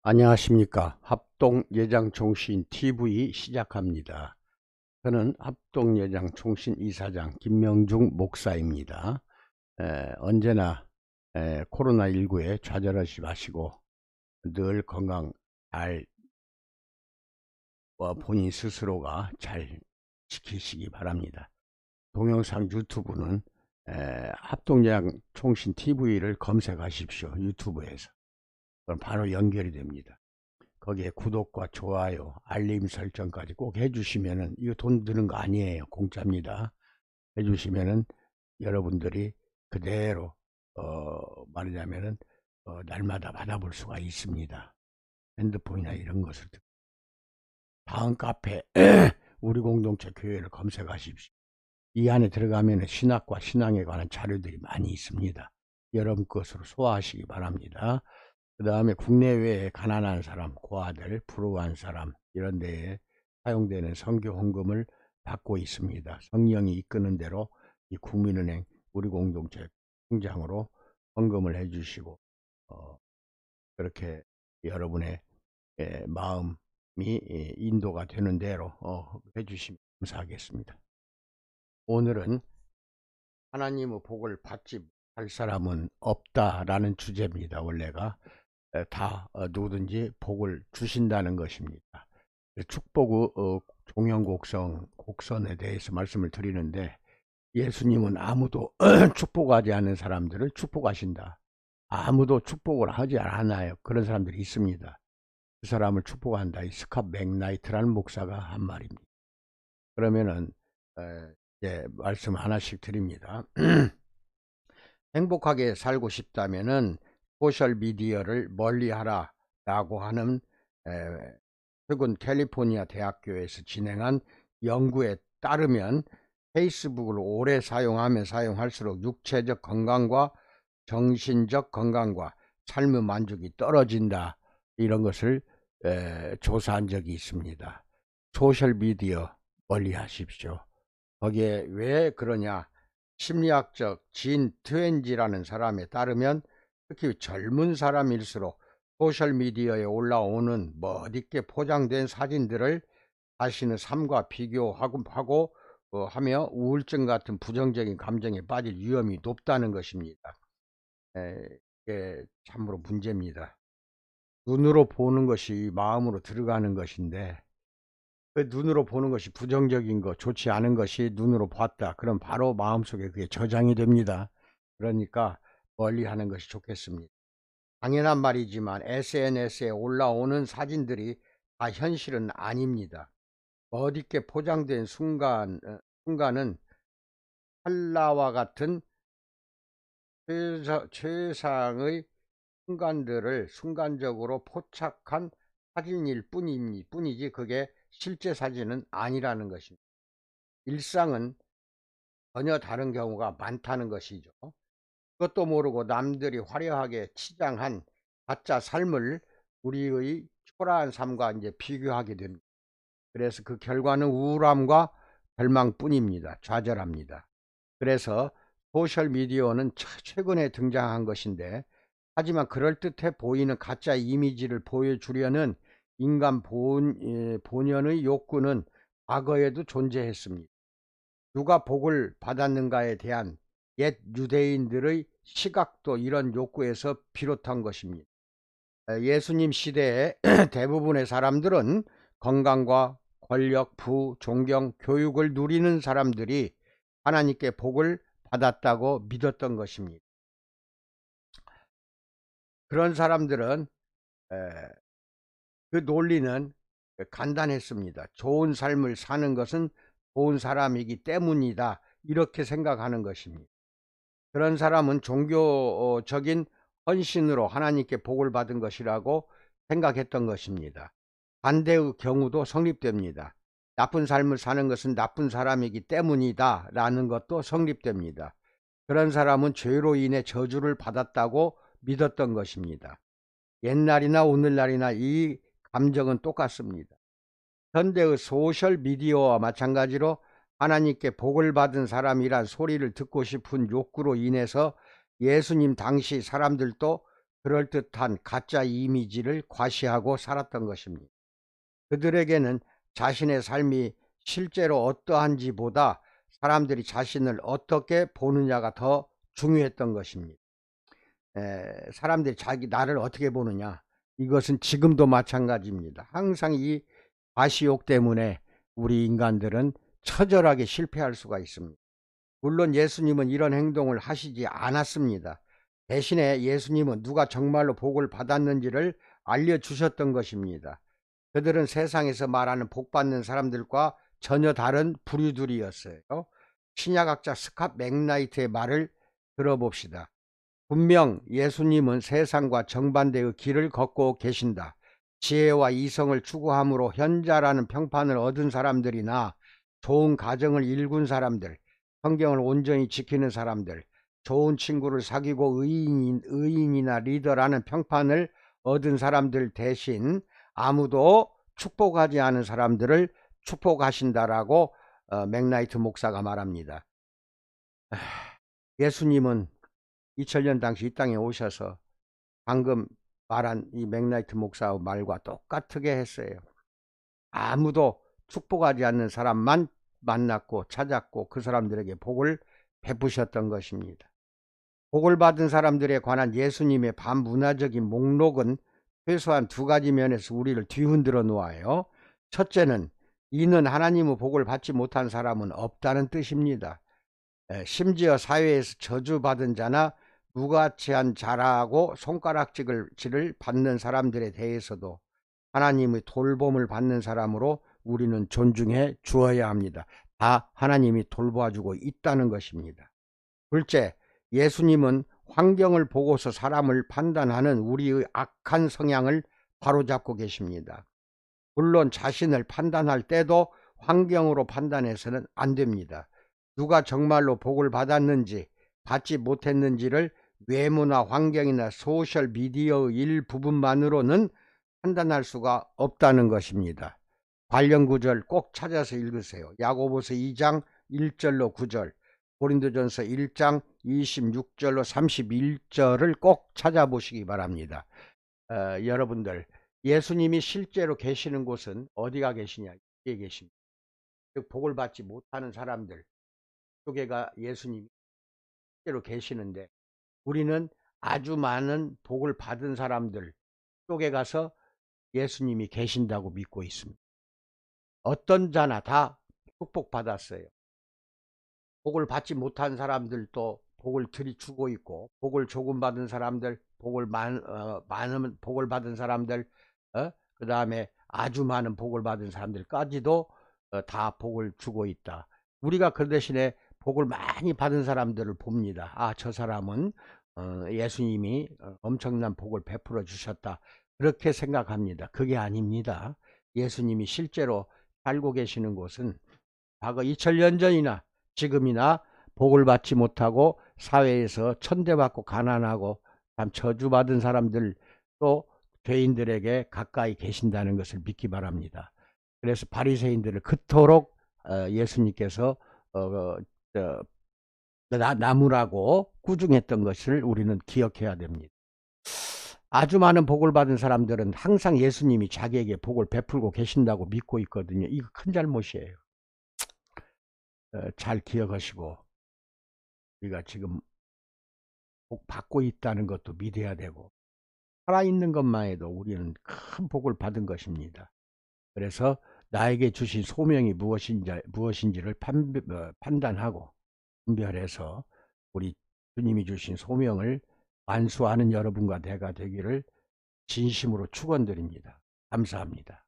안녕하십니까. 합동예장총신 TV 시작합니다. 저는 합동예장총신 이사장 김명중 목사입니다. 언제나 코로나19에 좌절하지 마시고 늘 건강 잘 본인 스스로가 잘 지키시기 바랍니다. 동영상 유튜브는 합동예장총신 TV를 검색하십시오. 유튜브에서. 그럼 바로 연결이 됩니다. 거기에 구독과 좋아요, 알림 설정까지 꼭 해주시면은, 이거 돈 드는 거 아니에요. 공짜입니다. 해주시면은 여러분들이 그대로 말하자면은 날마다 받아볼 수가 있습니다. 핸드폰이나 이런 것을. 다음 카페 우리 공동체 교회를 검색하십시오. 이 안에 들어가면은 신학과 신앙에 관한 자료들이 많이 있습니다. 여러분 것으로 소화하시기 바랍니다. 그 다음에 국내외에 가난한 사람, 고아들, 불우한 사람 이런 데에 사용되는 선교 헌금을 받고 있습니다. 성령이 이끄는 대로 이 국민은행 우리 공동체 통장으로 헌금을 해주시고 그렇게 여러분의 마음이 인도가 되는 대로 해주시면 감사하겠습니다. 오늘은 하나님의 복을 받지 못할 사람은 없다라는 주제입니다. 원래가 다 누구든지 복을 주신다는 것입니다. 축복의 종영곡선에 대해서 말씀을 드리는데, 예수님은 아무도 축복하지 않는 사람들을 축복하신다. 아무도 축복을 하지 않아요. 그런 사람들이 있습니다. 그 사람을 축복한다. 이 스캇 맥나이트라는 목사가 한 말입니다. 그러면은 이제 말씀 하나씩 드립니다. 행복하게 살고 싶다면은 소셜미디어를 멀리하라 라고 하는 최근 캘리포니아 대학교에서 진행한 연구에 따르면 페이스북을 오래 사용하면 사용할수록 육체적 건강과 정신적 건강과 삶의 만족이 떨어진다, 이런 것을 조사한 적이 있습니다. 소셜미디어 멀리 하십시오. 거기에 왜 그러냐, 심리학적 진 트웬지라는 사람에 따르면 특히 젊은 사람일수록 소셜미디어에 올라오는 멋있게 포장된 사진들을 자신의 삶과 비교하고 하며 우울증 같은 부정적인 감정에 빠질 위험이 높다는 것입니다. 이게 참으로 문제입니다. 눈으로 보는 것이 마음으로 들어가는 것인데, 그 눈으로 보는 것이 부정적인 것, 좋지 않은 것이 눈으로 봤다, 그럼 바로 마음속에 그게 저장이 됩니다. 그러니까 멀리 하는 것이 좋겠습니다. 당연한 말이지만 SNS에 올라오는 사진들이 다 현실은 아닙니다. 멋있게 포장된 순간은 찰나와 같은 최상의 순간들을 순간적으로 포착한 사진일 뿐이지 그게 실제 사진은 아니라는 것입니다. 일상은 전혀 다른 경우가 많다는 것이죠. 그것도 모르고 남들이 화려하게 치장한 가짜 삶을 우리의 초라한 삶과 이제 비교하게 됩니다. 그래서 그 결과는 우울함과 절망뿐입니다. 좌절합니다. 그래서 소셜미디어는 최근에 등장한 것인데, 하지만 그럴듯해 보이는 가짜 이미지를 보여주려는 인간 본연의 욕구는 과거에도 존재했습니다. 누가 복을 받았는가에 대한 옛 유대인들의 시각도 이런 욕구에서 비롯한 것입니다. 예수님 시대에 대부분의 사람들은 건강과 권력, 부, 존경, 교육을 누리는 사람들이 하나님께 복을 받았다고 믿었던 것입니다. 그런 사람들은 그 논리는 간단했습니다. 좋은 삶을 사는 것은 좋은 사람이기 때문이다, 이렇게 생각하는 것입니다. 그런 사람은 종교적인 헌신으로 하나님께 복을 받은 것이라고 생각했던 것입니다. 반대의 경우도 성립됩니다. 나쁜 삶을 사는 것은 나쁜 사람이기 때문이다 라는 것도 성립됩니다. 그런 사람은 죄로 인해 저주를 받았다고 믿었던 것입니다. 옛날이나 오늘날이나 이 감정은 똑같습니다. 현대의 소셜미디어와 마찬가지로 하나님께 복을 받은 사람이란 소리를 듣고 싶은 욕구로 인해서 예수님 당시 사람들도 그럴듯한 가짜 이미지를 과시하고 살았던 것입니다. 그들에게는 자신의 삶이 실제로 어떠한지보다 사람들이 자신을 어떻게 보느냐가 더 중요했던 것입니다. 사람들이 나를 어떻게 보느냐, 이것은 지금도 마찬가지입니다. 항상 이 과시욕 때문에 우리 인간들은 처절하게 실패할 수가 있습니다. 물론 예수님은 이런 행동을 하시지 않았습니다. 대신에 예수님은 누가 정말로 복을 받았는지를 알려주셨던 것입니다. 그들은 세상에서 말하는 복 받는 사람들과 전혀 다른 부류들이었어요. 신약학자 스캇 맥나이트의 말을 들어봅시다. 분명 예수님은 세상과 정반대의 길을 걷고 계신다. 지혜와 이성을 추구함으로 현자라는 평판을 얻은 사람들이나 좋은 가정을 일군 사람들, 성경을 온전히 지키는 사람들, 좋은 친구를 사귀고 의인이나 리더라는 평판을 얻은 사람들 대신 아무도 축복하지 않은 사람들을 축복하신다라고 맥나이트 목사가 말합니다. 예수님은 2000년 당시 이 땅에 오셔서 방금 말한 이 맥나이트 목사의 말과 똑같게 했어요. 아무도 축복하지 않는 사람만 만났고 찾았고 그 사람들에게 복을 베푸셨던 것입니다. 복을 받은 사람들에 관한 예수님의 반문화적인 목록은 최소한 두 가지 면에서 우리를 뒤흔들어 놓아요. 첫째는 이는 하나님의 복을 받지 못한 사람은 없다는 뜻입니다. 심지어 사회에서 저주받은 자나 무가치한 자라고 손가락질을 받는 사람들에 대해서도 하나님의 돌봄을 받는 사람으로 우리는 존중해 주어야 합니다. 다 하나님이 돌봐주고 있다는 것입니다. 둘째, 예수님은 환경을 보고서 사람을 판단하는 우리의 악한 성향을 바로잡고 계십니다. 물론 자신을 판단할 때도 환경으로 판단해서는 안 됩니다. 누가 정말로 복을 받았는지 받지 못했는지를 외모나 환경이나 소셜 미디어의 일부분만으로는 판단할 수가 없다는 것입니다. 관련 구절 꼭 찾아서 읽으세요. 야고보서 2장 1절로 9절, 고린도전서 1장 26절로 31절을 꼭 찾아보시기 바랍니다. 여러분들, 예수님이 실제로 계시는 곳은 어디가 계시냐? 이게 계십니다. 즉 복을 받지 못하는 사람들 쪽에가 예수님이 실제로 계시는데, 우리는 아주 많은 복을 받은 사람들 쪽에 가서 예수님이 계신다고 믿고 있습니다. 어떤 자나 다 축복받았어요. 복을 받지 못한 사람들도 복을 들이주고 있고, 복을 조금 받은 사람들, 많은 복을 받은 사람들, 그 다음에 아주 많은 복을 받은 사람들까지도 다 복을 주고 있다. 우리가 그 대신에 복을 많이 받은 사람들을 봅니다. 아, 저 사람은 예수님이 엄청난 복을 베풀어 주셨다, 그렇게 생각합니다. 그게 아닙니다. 예수님이 실제로 살고 계시는 곳은 과거 2000년 전이나 지금이나 복을 받지 못하고 사회에서 천대받고 가난하고 참 저주받은 사람들, 또 죄인들에게 가까이 계신다는 것을 믿기 바랍니다. 그래서 바리새인들을 그토록 예수님께서 나무라고 꾸중했던 것을 우리는 기억해야 됩니다. 아주 많은 복을 받은 사람들은 항상 예수님이 자기에게 복을 베풀고 계신다고 믿고 있거든요. 이거 큰 잘못이에요. 잘 기억하시고, 우리가 지금 복 받고 있다는 것도 믿어야 되고, 살아있는 것만 해도 우리는 큰 복을 받은 것입니다. 그래서 나에게 주신 소명이 무엇인지를 판단하고 분별해서 우리 주님이 주신 소명을 완수하는 여러분과 내가 되기를 진심으로 축원드립니다. 감사합니다.